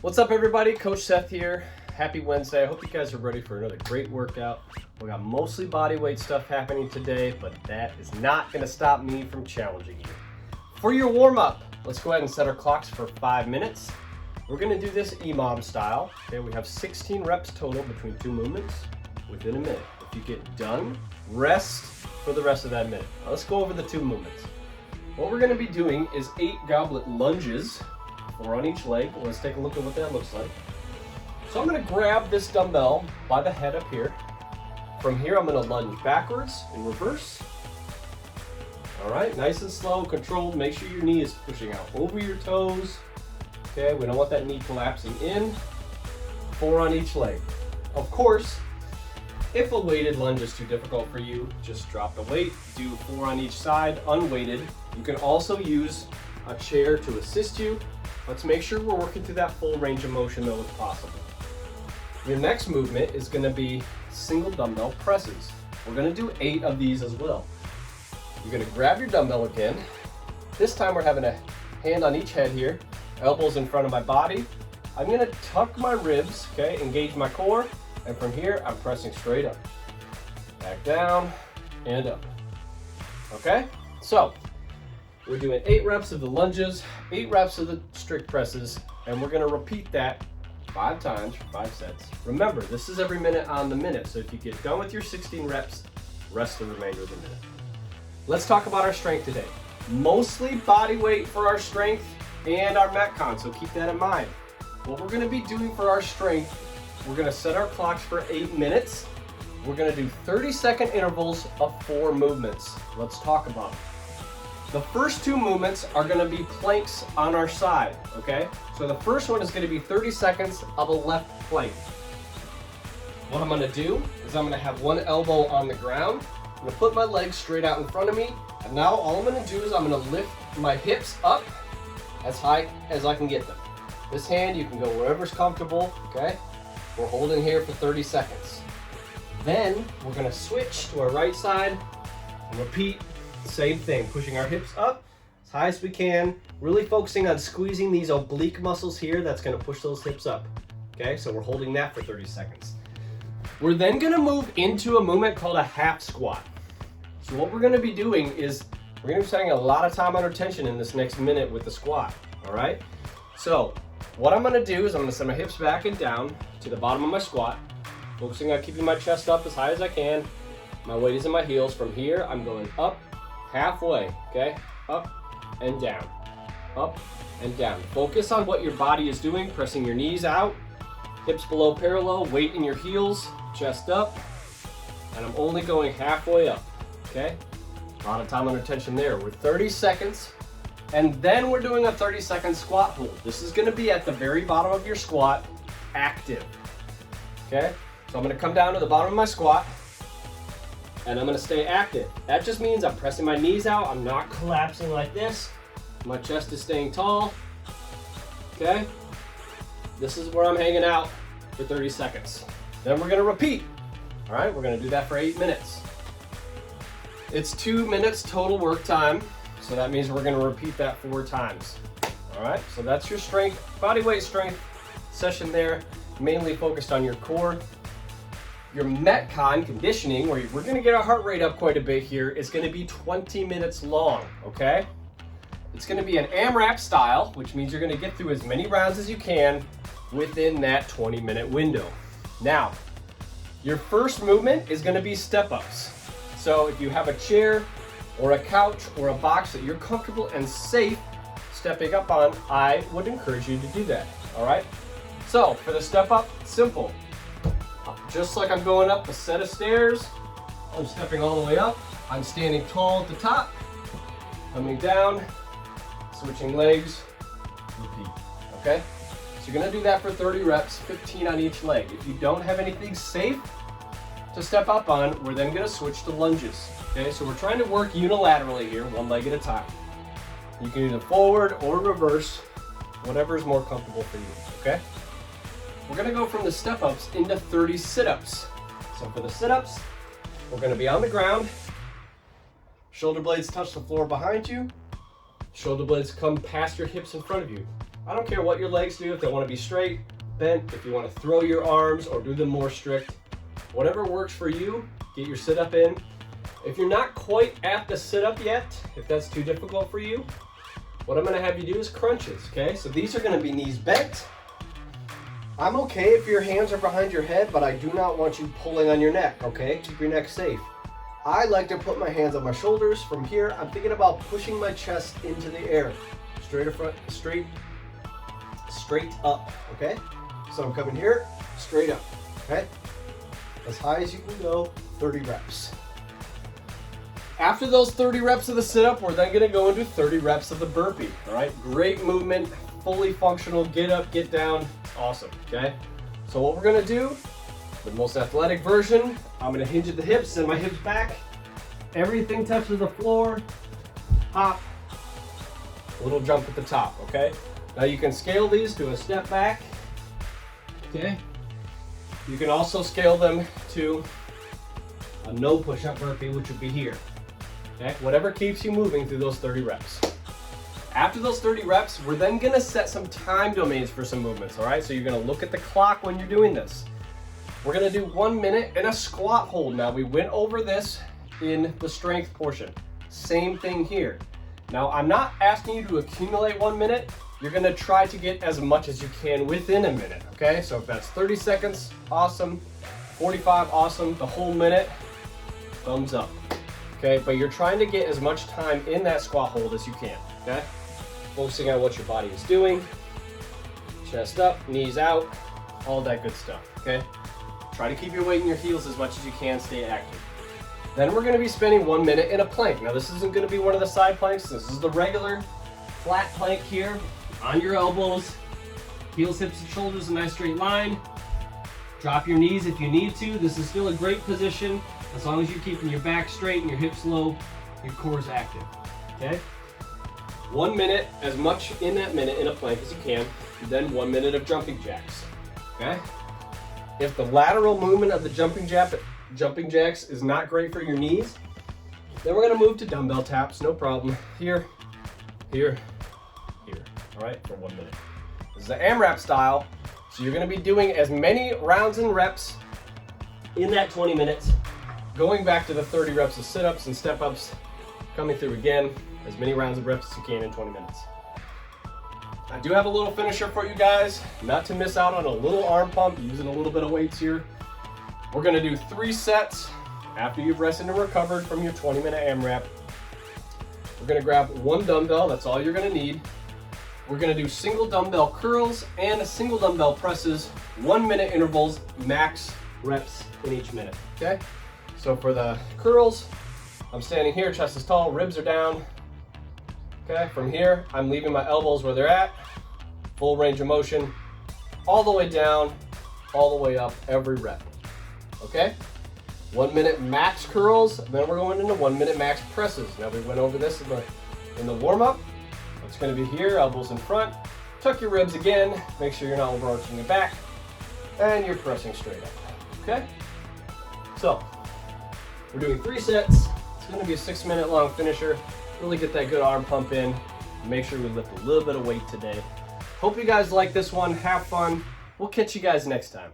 What's up, everybody? Coach Seth here. Happy Wednesday. I hope you guys are ready for another great workout. We got mostly body weight stuff happening today, but that is not going to stop me from challenging you. For your warm-up, let's go ahead and set our clocks for 5 minutes. We're going to do this EMOM style. Okay, we have 16 reps total between 2 movements within a minute. If you get done, rest for the rest of that minute. Now let's go over the 2 movements. What we're going to be doing is 8 goblet lunges, 4 on each leg. Let's take a look at what that looks like. So I'm going to grab this dumbbell by the head up here. From here, I'm going to lunge backwards in reverse. All right, nice and slow, controlled. Make sure your knee is pushing out over your toes. Okay, we don't want that knee collapsing in. 4 on each leg. Of course, if a weighted lunge is too difficult for you, just drop the weight, do 4 on each side, unweighted. You can also use a chair to assist you. Let's make sure we're working through that full range of motion though if possible. Your next movement is going to be single dumbbell presses. We're going to do 8 of these as well. You're going to grab your dumbbell again. This time we're having a hand on each head here, elbows in front of my body. I'm going to tuck my ribs, okay, engage my core, and from here I'm pressing straight up. Back down and up. Okay? So, we're doing 8 reps of the lunges, 8 reps of the strict presses, and we're going to repeat that 5 times for 5 sets. Remember, this is every minute on the minute, so if you get done with your 16 reps, rest the remainder of the minute. Let's talk about our strength today. Mostly body weight for our strength and our Metcon, so keep that in mind. What we're going to be doing for our strength, we're going to set our clocks for 8 minutes. We're going to do 30-second intervals of 4 movements. Let's talk about it. The first 2 movements are going to be planks on our side, okay? So the first one is going to be 30 seconds of a left plank. What I'm going to do is I'm going to have one elbow on the ground. I'm going to put my legs straight out in front of me. And now all I'm going to do is I'm going to lift my hips up as high as I can get them. This hand, you can go wherever's comfortable, okay? We're holding here for 30 seconds. Then we're going to switch to our right side and repeat. Same thing, pushing our hips up as high as we can, really focusing on squeezing these oblique muscles here. That's going to push those hips up. Okay, so we're holding that for 30 seconds. We're then going to move into a movement called a half squat. So what we're going to be doing is we're going to be spending a lot of time under tension in this next minute with the squat. All right, so what I'm going to do is I'm going to send my hips back and down to the bottom of my squat, focusing on keeping my chest up as high as I can. My weight is in my heels. From here, I'm going up halfway, okay? Up and down, up and down. Focus on what your body is doing, pressing your knees out, hips below parallel, weight in your heels, chest up, and I'm only going halfway up, okay? A lot of time under tension there. We're 30 seconds, and then we're doing a 30-second squat hold. This is gonna be at the very bottom of your squat, active, okay? So I'm gonna come down to the bottom of my squat, and I'm going to stay active. That just means I'm pressing my knees out. I'm not collapsing like this. My chest is staying tall. Okay? This is where I'm hanging out for 30 seconds. Then we're going to repeat. All right? We're going to do that for 8 minutes. It's 2 minutes total work time. So that means we're going to repeat that 4 times. All right? So that's your strength, body weight strength session there, mainly focused on your core. Your Metcon conditioning, where we're going to get our heart rate up quite a bit here, is going to be 20 minutes long, okay? It's going to be an AMRAP style, which means you're going to get through as many rounds as you can within that 20-minute window. Now, your first movement is going to be step-ups. So if you have a chair or a couch or a box that you're comfortable and safe stepping up on, I would encourage you to do that, all right? So for the step-up, simple. Just like I'm going up a set of stairs, I'm stepping all the way up. I'm standing tall at the top, coming down, switching legs, repeat, okay? So you're gonna do that for 30 reps, 15 on each leg. If you don't have anything safe to step up on, we're then gonna switch to lunges, okay? So we're trying to work unilaterally here, 1 leg at a time. You can either forward or reverse, whatever is more comfortable for you, okay? We're gonna go from the step-ups into 30 sit-ups. So for the sit-ups, we're gonna be on the ground, shoulder blades touch the floor behind you, shoulder blades come past your hips in front of you. I don't care what your legs do, if they want to be straight, bent, if you want to throw your arms or do them more strict. Whatever works for you, get your sit-up in. If you're not quite at the sit-up yet, if that's too difficult for you, what I'm going to have you do is crunches, okay? So these are going to be knees bent. I'm okay if your hands are behind your head, but I do not want you pulling on your neck, okay? Keep your neck safe. I like to put my hands on my shoulders. From here, I'm thinking about pushing my chest into the air. Straight up, okay? So I'm coming here, straight up, okay? As high as you can go, 30 reps. After those 30 reps of the sit-up, we're then gonna go into 30 reps of the burpee, all right? Great movement, fully functional, get up, get down, awesome, okay? So what we're gonna do, the most athletic version, I'm gonna hinge at the hips, send my hips back, everything touches the floor, hop, little jump at the top, okay? Now you can scale these to a step back, okay? You can also scale them to a no push-up burpee, which would be here, okay? Whatever keeps you moving through those 30 reps. After those 30 reps, we're then gonna set some time domains for some movements, all right? So you're gonna look at the clock when you're doing this. We're gonna do 1 minute in a squat hold. Now we went over this in the strength portion. Same thing here. Now I'm not asking you to accumulate 1 minute. You're gonna try to get as much as you can within a minute, okay? So if that's 30 seconds, awesome. 45, awesome. The whole minute, thumbs up, okay? But you're trying to get as much time in that squat hold as you can, okay? Focusing on what your body is doing. Chest up, knees out, all that good stuff, okay? Try to keep your weight in your heels as much as you can, stay active. Then we're gonna be spending 1 minute in a plank. Now this isn't gonna be one of the side planks, this is the regular flat plank here. On your elbows, heels, hips, and shoulders, a nice straight line. Drop your knees if you need to. This is still a great position as long as you're keeping your back straight and your hips low, your core is active, okay? 1 minute, as much in that minute in a plank as you can, then 1 minute of jumping jacks, okay? If the lateral movement of the jumping jacks is not great for your knees, then we're gonna move to dumbbell taps, no problem. Here, here, here, all right, for 1 minute. This is the AMRAP style, so you're gonna be doing as many rounds and reps in that 20 minutes, going back to the 30 reps of sit-ups and step-ups, coming through again, as many rounds of reps as you can in 20 minutes. I do have a little finisher for you guys, not to miss out on a little arm pump, using a little bit of weights here. We're gonna do 3 sets after you've rested and recovered from your 20-minute AMRAP. We're gonna grab 1 dumbbell, that's all you're gonna need. We're gonna do single dumbbell curls and single dumbbell presses, 1 minute intervals, max reps in each minute, okay? So for the curls, I'm standing here, chest is tall, ribs are down. Okay, from here, I'm leaving my elbows where they're at, full range of motion, all the way down, all the way up, every rep, okay? 1 minute max curls, then we're going into 1 minute max presses. Now we went over this in the warm-up. It's gonna be here, elbows in front, tuck your ribs again, make sure you're not overarching your back, and you're pressing straight up, okay? So, we're doing 3 sets. It's gonna be a 6-minute long finisher. Really get that good arm pump in. Make sure we lift a little bit of weight today. Hope you guys like this one. Have fun. We'll catch you guys next time.